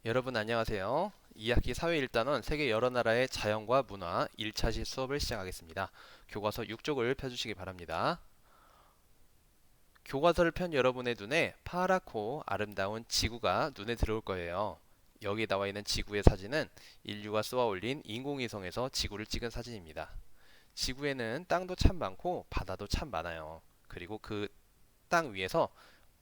여러분 안녕하세요. 2학기 사회 1단원 세계 여러 나라의 자연과 문화 1차시 수업을 시작하겠습니다. 교과서 6쪽을 펴주시기 바랍니다. 교과서를 편 여러분의 눈에 파랗고 아름다운 지구가 눈에 들어올 거예요. 여기 나와 있는 지구의 사진은 인류가 쏘아 올린 인공위성에서 지구를 찍은 사진입니다. 지구에는 땅도 참 많고 바다도 참 많아요. 그리고 그 땅 위에서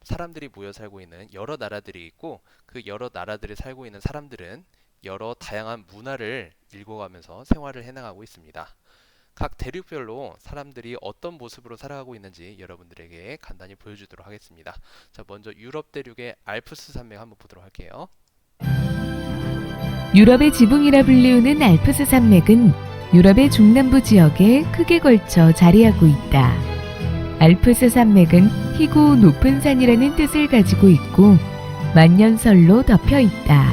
사람들이 모여 살고 있는 여러 나라들이 있고 그 여러 나라들이 살고 있는 사람들은 여러 다양한 문화를 읽어가면서 생활을 해나가고 있습니다. 각 대륙별로 사람들이 어떤 모습으로 살아가고 있는지 여러분들에게 간단히 보여주도록 하겠습니다. 자, 먼저 유럽 대륙의 알프스 산맥 한번 보도록 할게요. 유럽의 지붕이라 불리우는 알프스 산맥은 유럽의 중남부 지역에 크게 걸쳐 자리하고 있다. 알프스 산맥은 희고 높은 산이라는 뜻을 가지고 있고 만년설로 덮여 있다.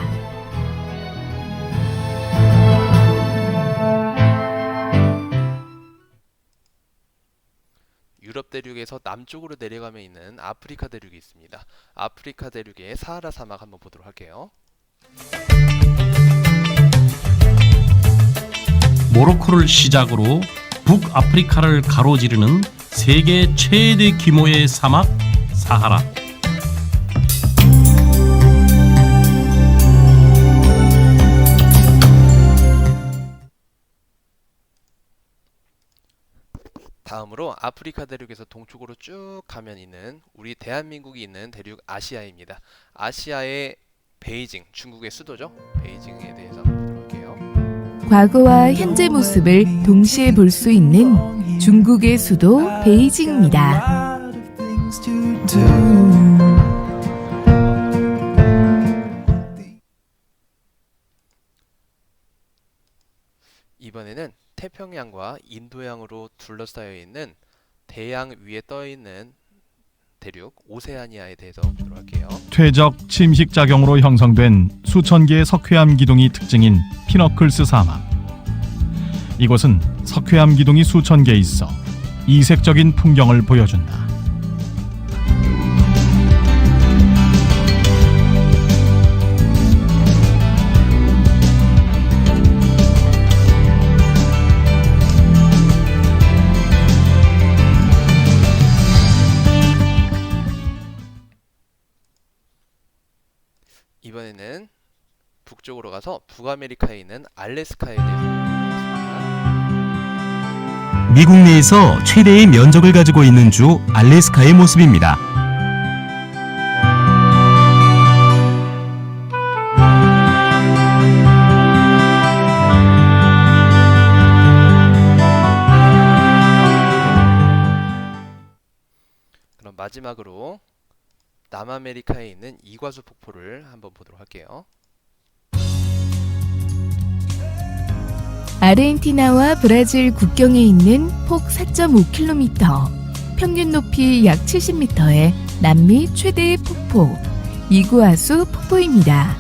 유럽 대륙에서 남쪽으로 내려가면 있는 아프리카 대륙이 있습니다. 아프리카 대륙의 사하라 사막 한번 보도록 할게요. 모로코를 시작으로 북아프리카를 가로지르는 세계 최대 규모의 사막 사하라. 다음으로 아프리카 대륙에서 동쪽으로 쭉 가면 있는 우리 대한민국이 있는 대륙 아시아입니다. 아시아의 베이징, 중국의 수도죠. 베이징에 대해서 한번 보도록 할게요. 과거와 현재 모습을 동시에 볼 수 있는 중국의 수도 베이징입니다. 이번에는 태평양과 인도양으로 둘러싸여 있는 대양 위에 떠 있는 대륙 오세아니아에 대해서 보도록 할게요. 퇴적 침식 작용으로 형성된 수천 개의 석회암 기둥이 특징인 피너클스 사막. 이곳은 석회암 기둥이 수천 개 있어 이색적인 풍경을 보여준다. 이번에는 북쪽으로 가서 북아메리카에 있는 알래스카에 대해서 보겠습니다. 미국 내에서 최대의 면적을 가지고 있는 주 알래스카의 모습입니다. 그럼 마지막으로 남아메리카에 있는 이과수 폭포를 한번 보도록 할게요. 아르헨티나와 브라질 국경에 있는 폭 4.5km, 평균 높이 약 70m의 남미 최대의 폭포, 이구아수 폭포입니다.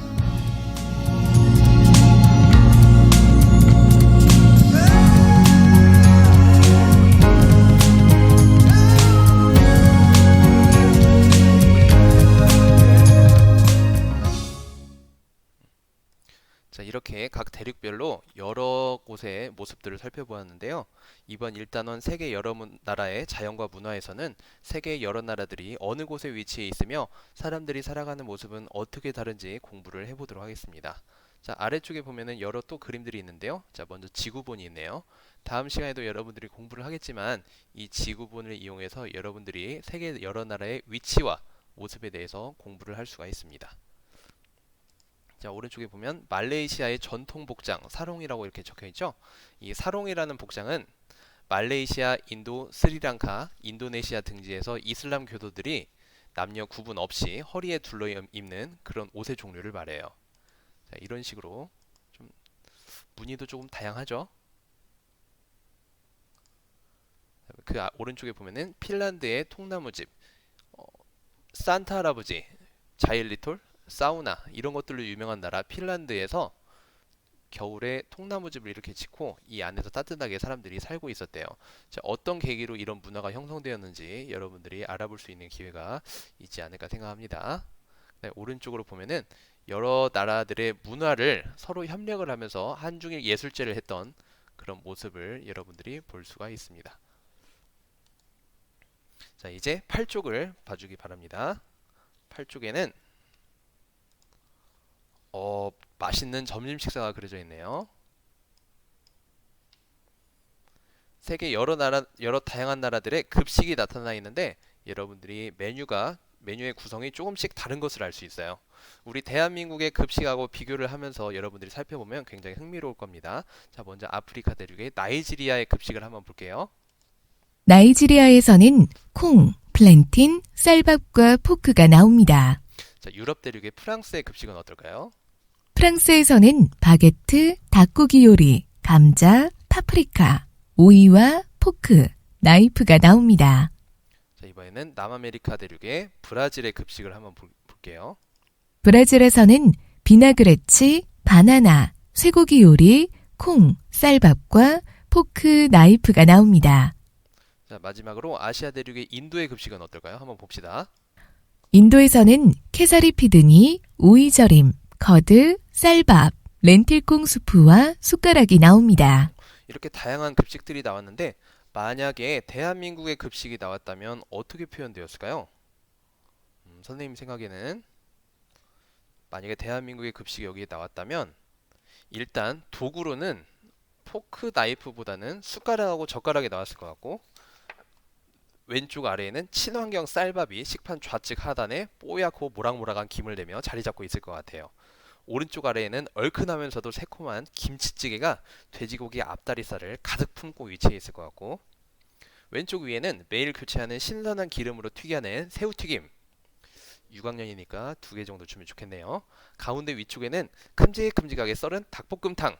자, 이렇게 각 대륙별로 여러 곳의 모습들을 살펴보았는데요. 이번 1단원 세계 여러 나라의 자연과 문화에서는 세계 여러 나라들이 어느 곳에 위치해 있으며 사람들이 살아가는 모습은 어떻게 다른지 공부를 해보도록 하겠습니다. 자, 아래쪽에 보면은 여러 또 그림들이 있는데요. 자, 먼저 지구본이 있네요. 다음 시간에도 여러분들이 공부를 하겠지만 이 지구본을 이용해서 여러분들이 세계 여러 나라의 위치와 모습에 대해서 공부를 할 수가 있습니다. 자, 오른쪽에 보면 말레이시아의 전통 복장 사롱이라고 이렇게 적혀 있죠. 이 사롱이라는 복장은 말레이시아, 인도, 스리랑카, 인도네시아 등지에서 이슬람 교도들이 남녀 구분 없이 허리에 둘러 입는 그런 옷의 종류를 말해요. 자, 이런 식으로 좀 무늬도 조금 다양하죠. 그 오른쪽에 보면은 핀란드의 통나무집, 산타 할아버지, 자일리톨, 사우나 이런 것들로 유명한 나라 핀란드에서 겨울에 통나무집을 이렇게 짓고 이 안에서 따뜻하게 사람들이 살고 있었대요. 자, 어떤 계기로 이런 문화가 형성되었는지 여러분들이 알아볼 수 있는 기회가 있지 않을까 생각합니다. 네, 오른쪽으로 보면은 여러 나라들의 문화를 서로 협력을 하면서 한중일 예술제를 했던 그런 모습을 여러분들이 볼 수가 있습니다. 자, 이제 8쪽을 봐주기 바랍니다. 8쪽에는 맛있는 점심 식사가 그려져 있네요. 세계 여러 다양한 나라들의 급식이 나타나 있는데 여러분들이 메뉴의 구성이 조금씩 다른 것을 알 수 있어요. 우리 대한민국의 급식하고 비교를 하면서 여러분들이 살펴보면 굉장히 흥미로울 겁니다. 자, 먼저 아프리카 대륙의 나이지리아의 급식을 한번 볼게요. 나이지리아에서는 콩, 플랜틴, 쌀밥과 포크가 나옵니다. 자, 유럽 대륙의 프랑스의 급식은 어떨까요? 프랑스에서는 바게트, 닭고기 요리, 감자, 파프리카, 오이와 포크, 나이프가 나옵니다. 자, 이번에는 남아메리카 대륙의 브라질의 급식을 한번 볼게요. 브라질에서는 비나그레치, 바나나, 쇠고기 요리, 콩, 쌀밥과 포크, 나이프가 나옵니다. 자, 마지막으로 아시아 대륙의 인도의 급식은 어떨까요? 한번 봅시다. 인도에서는 캐사리 피드니, 오이절임, 커드, 쌀밥, 렌틸콩 수프와 숟가락이 나옵니다. 이렇게 다양한 급식들이 나왔는데 만약에 대한민국의 급식이 나왔다면 어떻게 표현되었을까요? 선생님 생각에는 만약에 대한민국의 급식이 여기에 나왔다면 일단 도구로는 포크, 나이프보다는 숟가락하고 젓가락이 나왔을 것 같고 왼쪽 아래에는 친환경 쌀밥이 식판 좌측 하단에 뽀얗고 모락모락한 김을 내며 자리 잡고 있을 것 같아요. 오른쪽 아래에는 얼큰하면서도 새콤한 김치찌개가 돼지고기 앞다리살을 가득 품고 위치해 있을 것 같고 왼쪽 위에는 매일 교체하는 신선한 기름으로 튀겨낸 새우튀김 6학년이니까 2개 정도 주면 좋겠네요. 가운데 위쪽에는 큼직큼직하게 썰은 닭볶음탕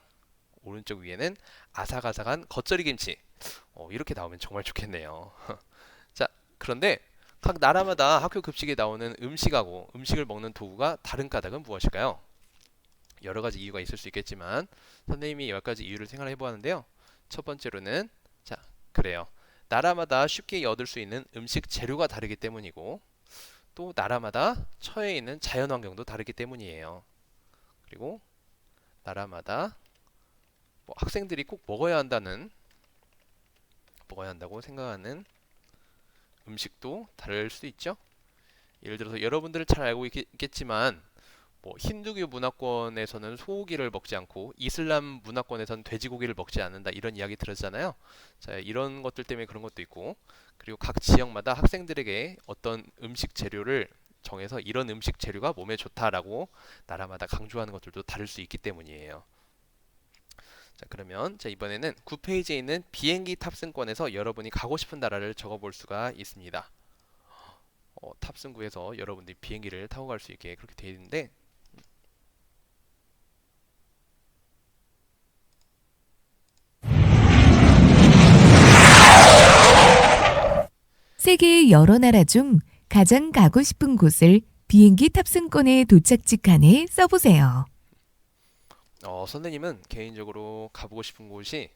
오른쪽 위에는 아삭아삭한 겉절이김치 이렇게 나오면 정말 좋겠네요. 자, 그런데 각 나라마다 학교 급식에 나오는 음식을 먹는 도구가 다른 까닭은 무엇일까요? 여러 가지 이유가 있을 수 있겠지만 선생님이 10가지 이유를 생각해 보았는데요. 첫 번째로는 그래요. 나라마다 쉽게 얻을 수 있는 음식 재료가 다르기 때문이고 또 나라마다 처해 있는 자연 환경도 다르기 때문이에요. 그리고 나라마다 학생들이 꼭 먹어야 한다고 생각하는 음식도 다를 수 있죠. 예를 들어서 여러분들은 잘 알고 있겠지만 힌두교 문화권에서는 소고기를 먹지 않고 이슬람 문화권에서는 돼지고기를 먹지 않는다 이런 이야기 들었잖아요. 자, 이런 것들 때문에 그런 것도 있고 그리고 각 지역마다 학생들에게 어떤 음식 재료를 정해서 이런 음식 재료가 몸에 좋다라고 나라마다 강조하는 것들도 다를 수 있기 때문이에요. 자, 그러면 이번에는 9페이지에 있는 비행기 탑승권에서 여러분이 가고 싶은 나라를 적어볼 수가 있습니다. 탑승구에서 여러분들이 비행기를 타고 갈 수 있게 그렇게 되어 있는데 세계의 여러 나라 중 가장 가고 싶은 곳을 비행기 탑승권의 도착지 칸에 써보세요. 선생님은 개인적으로 가보고 싶은 곳이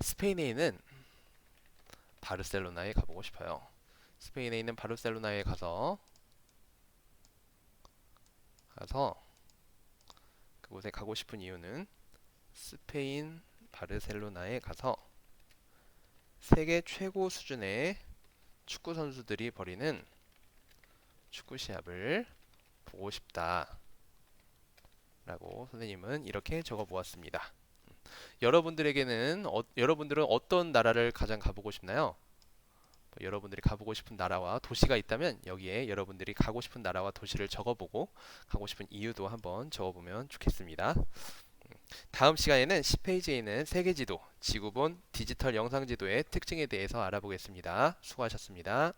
스페인에 있는 바르셀로나에 가보고 싶어요. 스페인에 있는 바르셀로나에 가서 그곳에 가고 싶은 이유는 스페인 바르셀로나에 가서 세계 최고 수준의 축구 선수들이 벌이는 축구 시합을 보고 싶다 라고 선생님은 이렇게 적어 보았습니다. 여러분들은 어떤 나라를 가장 가보고 싶나요? 여러분들이 가보고 싶은 나라와 도시가 있다면 여기에 여러분들이 가고 싶은 나라와 도시를 적어보고 가고 싶은 이유도 한번 적어보면 좋겠습니다. 다음 시간에는 10페이지에 있는 세계지도, 지구본 디지털 영상지도의 특징에 대해서 알아보겠습니다. 수고하셨습니다.